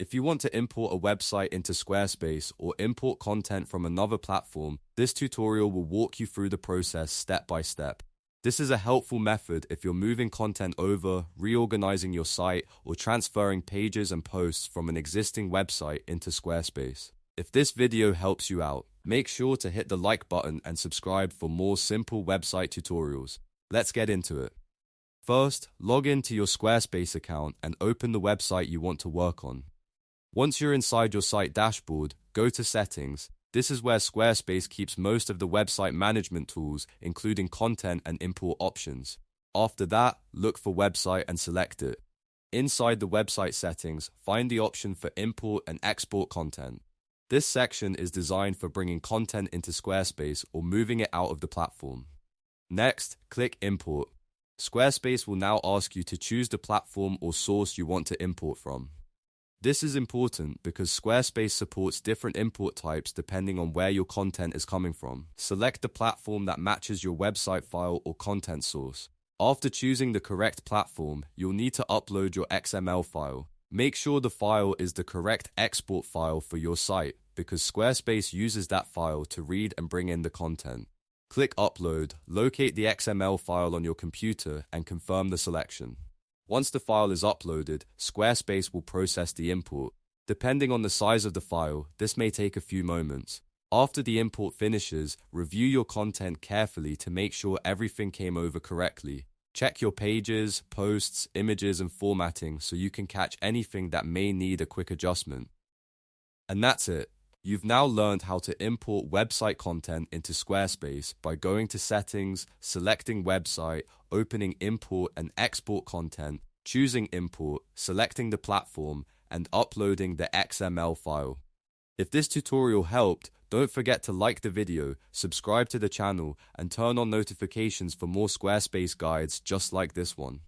If you want to import a website into Squarespace or import content from another platform, this tutorial will walk you through the process step by step. This is a helpful method if you're moving content over, reorganizing your site, or transferring pages and posts from an existing website into Squarespace. If this video helps you out, make sure to hit the like button and subscribe for more simple website tutorials. Let's get into it. First, log into your Squarespace account and open the website you want to work on. Once you're inside your site dashboard, go to Settings. This is where Squarespace keeps most of the website management tools, including content and import options. After that, look for Website and select it. Inside the website settings, find the option for Import and Export Content. This section is designed for bringing content into Squarespace or moving it out of the platform. Next, click Import. Squarespace will now ask you to choose the platform or source you want to import from. This is important because Squarespace supports different import types depending on where your content is coming from. Select the platform that matches your website file or content source. After choosing the correct platform, you'll need to upload your XML file. Make sure the file is the correct export file for your site because Squarespace uses that file to read and bring in the content. Click Upload, locate the XML file on your computer, and confirm the selection. Once the file is uploaded, Squarespace will process the import. Depending on the size of the file, this may take a few moments. After the import finishes, review your content carefully to make sure everything came over correctly. Check your pages, posts, images, and formatting so you can catch anything that may need a quick adjustment. And that's it. You've now learned how to import website content into Squarespace by going to Settings, selecting Website, opening Import and Export Content, choosing Import, selecting the platform, and uploading the XML file. If this tutorial helped, don't forget to like the video, subscribe to the channel, and turn on notifications for more Squarespace guides just like this one.